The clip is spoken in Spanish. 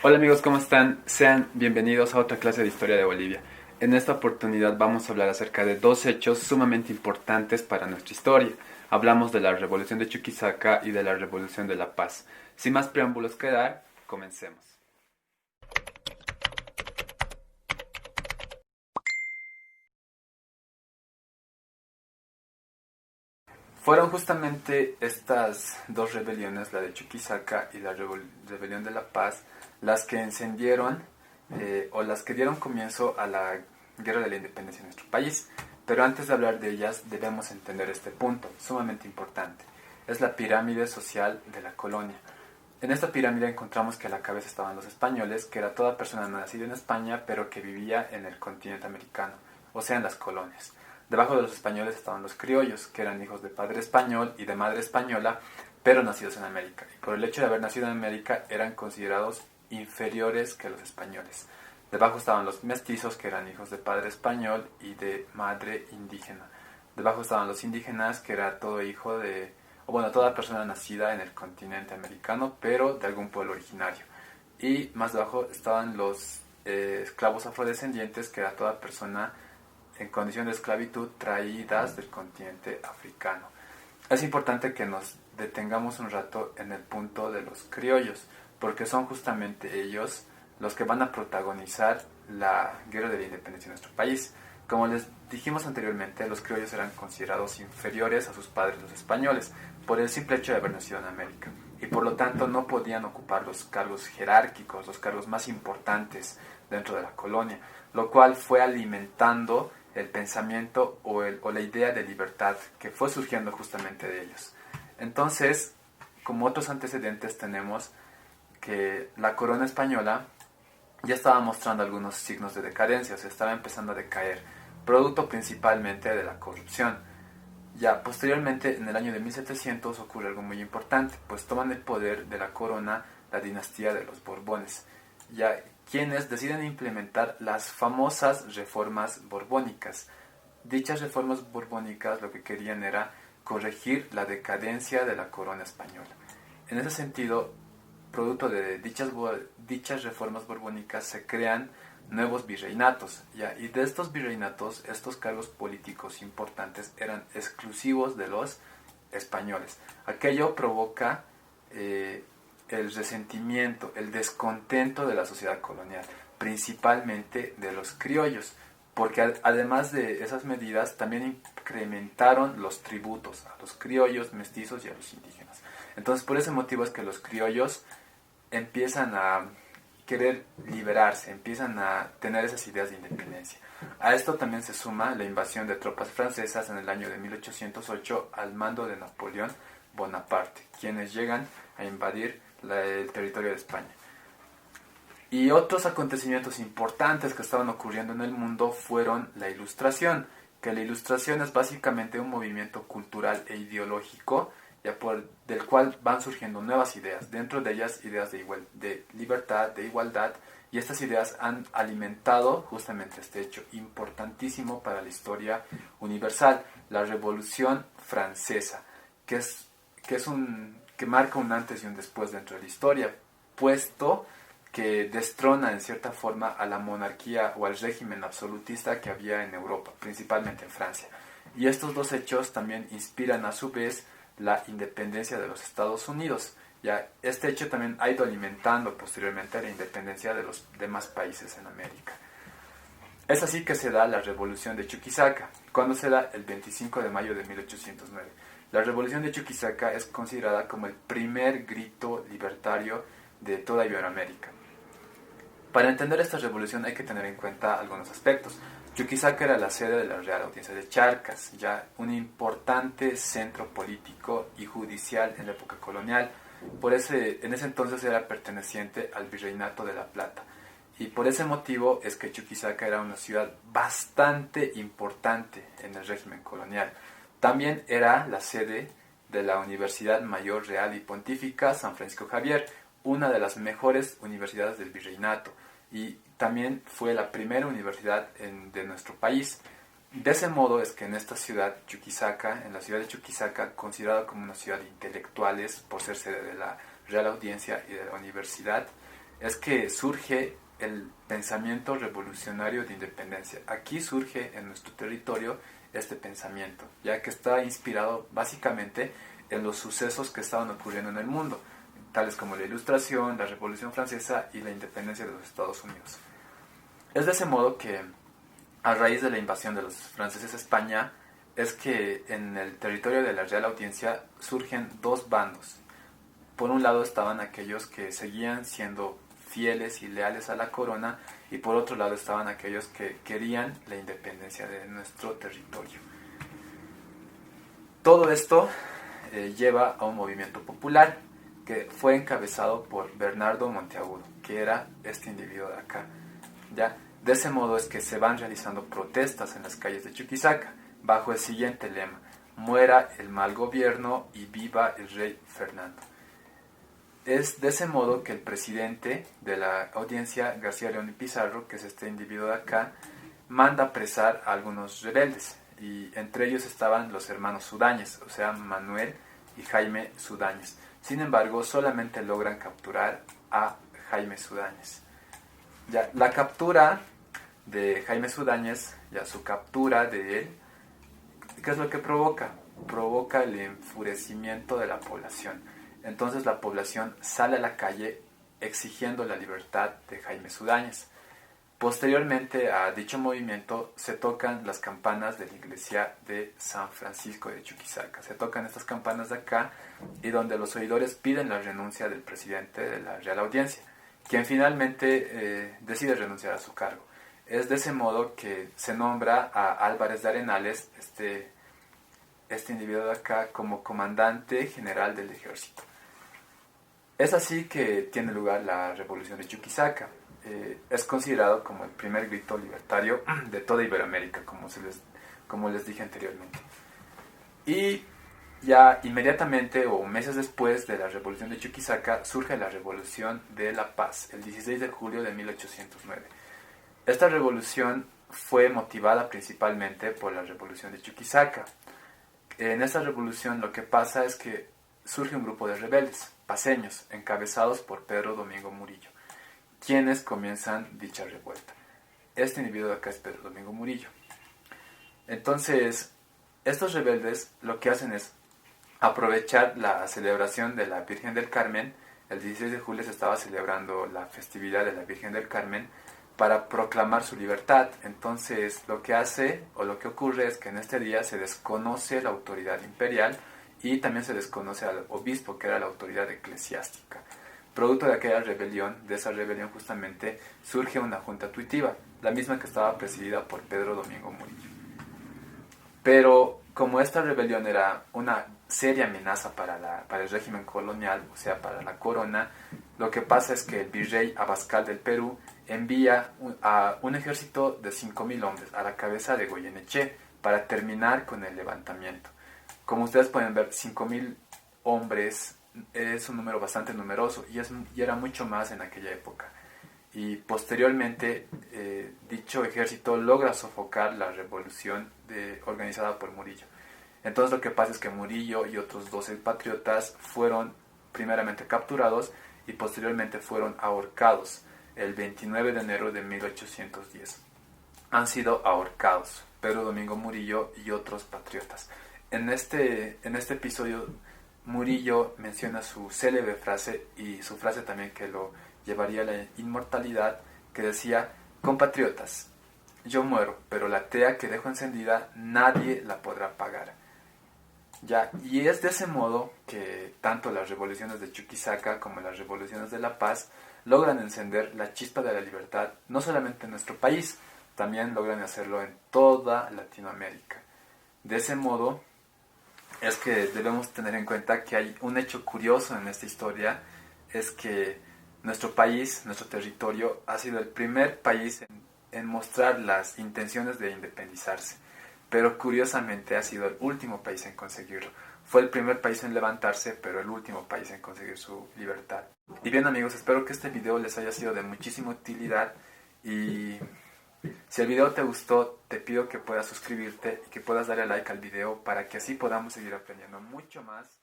Hola amigos, ¿cómo están? Sean bienvenidos a otra clase de historia de Bolivia. En esta oportunidad vamos a hablar acerca de dos hechos sumamente importantes para nuestra historia. Hablamos de la Revolución de Chuquisaca y de la Revolución de la Paz. Sin más preámbulos que dar, comencemos. Fueron justamente estas dos rebeliones, la de Chuquisaca y la Rebelión de la Paz, las que encendieron o las que dieron comienzo a la Guerra de la Independencia en nuestro país. Pero antes de hablar de ellas debemos entender este punto, sumamente importante. Es la pirámide social de la colonia. En esta pirámide encontramos que a la cabeza estaban los españoles, que era toda persona nacida en España, pero que vivía en el continente americano, o sea, en las colonias. Debajo de los españoles estaban los criollos, que eran hijos de padre español y de madre española, pero nacidos en América. Y por el hecho de haber nacido en América, eran considerados inferiores que los españoles. Debajo estaban los mestizos, que eran hijos de padre español y de madre indígena. Debajo estaban los indígenas, que era todo hijo de, o bueno, toda persona nacida en el continente americano, pero de algún pueblo originario. Y más debajo estaban los esclavos afrodescendientes, que era toda persona en condición de esclavitud traídas del continente africano. Es importante que nos detengamos un rato en el punto de los criollos, porque son justamente ellos los que van a protagonizar la guerra de la independencia de nuestro país. Como les dijimos anteriormente, los criollos eran considerados inferiores a sus padres los españoles, por el simple hecho de haber nacido en América, y por lo tanto no podían ocupar los cargos jerárquicos, los cargos más importantes dentro de la colonia, lo cual fue alimentando el pensamiento o la idea de libertad que fue surgiendo justamente de ellos. Entonces, como otros antecedentes tenemos que la corona española ya estaba mostrando algunos signos de decadencia, o sea, estaba empezando a decaer, producto principalmente de la corrupción. Ya posteriormente, en el año de 1700, ocurre algo muy importante, pues toman el poder de la corona la dinastía de los Borbones, ya quienes deciden implementar las famosas reformas borbónicas. Dichas reformas borbónicas lo que querían era corregir la decadencia de la corona española. En ese sentido, producto de dichas reformas borbónicas, se crean nuevos virreinatos, ¿ya? Y de estos virreinatos, estos cargos políticos importantes eran exclusivos de los españoles. Aquello provoca el resentimiento, el descontento de la sociedad colonial, principalmente de los criollos, porque además de esas medidas también incrementaron los tributos a los criollos, mestizos y a los indígenas. Entonces, por ese motivo es que los criollos empiezan a querer liberarse, empiezan a tener esas ideas de independencia. A esto también se suma la invasión de tropas francesas en el año de 1808 al mando de Napoleón Bonaparte, quienes llegan a invadir el territorio de España. Y otros acontecimientos importantes que estaban ocurriendo en el mundo fueron la Ilustración, que la Ilustración es básicamente un movimiento cultural e ideológico del cual van surgiendo nuevas ideas, dentro de ellas ideas de libertad, de igualdad, y estas ideas han alimentado justamente este hecho importantísimo para la historia universal, la Revolución Francesa, que marca un antes y un después dentro de la historia, puesto que destrona en cierta forma a la monarquía o al régimen absolutista que había en Europa, principalmente en Francia. Y estos dos hechos también inspiran a su vez la independencia de los Estados Unidos. Ya este hecho también ha ido alimentando posteriormente la independencia de los demás países en América. Es así que se da la Revolución de Chuquisaca, cuando se da el 25 de mayo de 1809. La Revolución de Chuquisaca es considerada como el primer grito libertario de toda Iberoamérica. Para entender esta revolución hay que tener en cuenta algunos aspectos. Chuquisaca era la sede de la Real Audiencia de Charcas, ya un importante centro político y judicial en la época colonial. En ese entonces era perteneciente al Virreinato de La Plata. Y por ese motivo es que Chuquisaca era una ciudad bastante importante en el régimen colonial. También era la sede de la Universidad Mayor Real y Pontífica San Francisco Javier, una de las mejores universidades del virreinato, y también fue la primera universidad de nuestro país. De ese modo es que en esta ciudad, Chuquisaca, en la ciudad de Chuquisaca, considerada como una ciudad de intelectuales por ser sede de la Real Audiencia y de la universidad, es que surge el pensamiento revolucionario de independencia. Aquí surge en nuestro territorio este pensamiento, ya que está inspirado básicamente en los sucesos que estaban ocurriendo en el mundo, tales como la Ilustración, la Revolución Francesa y la independencia de los Estados Unidos. Es de ese modo que, a raíz de la invasión de los franceses a España, es que en el territorio de la Real Audiencia surgen dos bandos. Por un lado estaban aquellos que seguían siendo fieles y leales a la corona, y por otro lado estaban aquellos que querían la independencia de nuestro territorio. Todo esto lleva a un movimiento popular que fue encabezado por Bernardo Monteagudo, que era este individuo de acá. ¿Ya? De ese modo es que se van realizando protestas en las calles de Chuquisaca, bajo el siguiente lema: muera el mal gobierno y viva el rey Fernando. Es de ese modo que el presidente de la audiencia, García León y Pizarro, que es este individuo de acá, manda apresar a algunos rebeldes, y entre ellos estaban los hermanos Sudáñez, o sea, Manuel y Jaime Sudáñez. Sin embargo, solamente logran capturar a Jaime Sudáñez. Ya, la captura de Jaime Sudáñez, ya su captura de él, ¿qué es lo que provoca? Provoca el enfurecimiento de la población. Entonces la población sale a la calle exigiendo la libertad de Jaime Sudáñez. Posteriormente a dicho movimiento se tocan las campanas de la iglesia de San Francisco de Chuquisaca. Se tocan estas campanas de acá, y donde los oidores piden la renuncia del presidente de la Real Audiencia, quien finalmente decide renunciar a su cargo. Es de ese modo que se nombra a Álvarez de Arenales, este individuo de acá, como comandante general del ejército. Es así que tiene lugar la revolución de Chuquisaca. Es considerado como el primer grito libertario de toda Iberoamérica, como les dije anteriormente. Y ya inmediatamente o meses después de la revolución de Chuquisaca surge la Revolución de la Paz, el 16 de julio de 1809. Esta revolución fue motivada principalmente por la revolución de Chuquisaca. En esta revolución lo que pasa es que surge un grupo de rebeldes paceños, encabezados por Pedro Domingo Murillo, quienes comienzan dicha revuelta. Este individuo de acá es Pedro Domingo Murillo. Entonces, estos rebeldes lo que hacen es aprovechar la celebración de la Virgen del Carmen. El 16 de julio se estaba celebrando la festividad de la Virgen del Carmen para proclamar su libertad. Entonces, lo que hace o lo que ocurre es que en este día se desconoce la autoridad imperial y también se desconoce al obispo, que era la autoridad eclesiástica. Producto de aquella rebelión, de esa rebelión justamente, surge una junta tuitiva, la misma que estaba presidida por Pedro Domingo Murillo. Pero como esta rebelión era una seria amenaza para el régimen colonial, o sea, para la corona, lo que pasa es que el virrey Abascal del Perú envía a un ejército de 5.000 hombres a la cabeza de Goyeneche para terminar con el levantamiento. Como ustedes pueden ver, 5.000 hombres es un número bastante numeroso, y era mucho más en aquella época. Y posteriormente dicho ejército logra sofocar la revolución organizada por Murillo. Entonces lo que pasa es que Murillo y otros 12 patriotas fueron primeramente capturados y posteriormente fueron ahorcados el 29 de enero de 1810. Han sido ahorcados Pedro Domingo Murillo y otros patriotas. En este episodio Murillo menciona su célebre frase, y su frase también que lo llevaría a la inmortalidad, que decía: compatriotas, yo muero, pero la tea que dejo encendida nadie la podrá apagar. Ya, y es de ese modo que tanto las revoluciones de Chuquisaca como las revoluciones de La Paz logran encender la chispa de la libertad, no solamente en nuestro país, también logran hacerlo en toda Latinoamérica. De ese modo es que debemos tener en cuenta que hay un hecho curioso en esta historia, es que nuestro país, nuestro territorio, ha sido el primer país en mostrar las intenciones de independizarse, pero curiosamente ha sido el último país en conseguirlo. Fue el primer país en levantarse, pero el último país en conseguir su libertad. Y bien amigos, espero que este video les haya sido de muchísima utilidad, y si el video te gustó, te pido que puedas suscribirte y que puedas darle like al video para que así podamos seguir aprendiendo mucho más.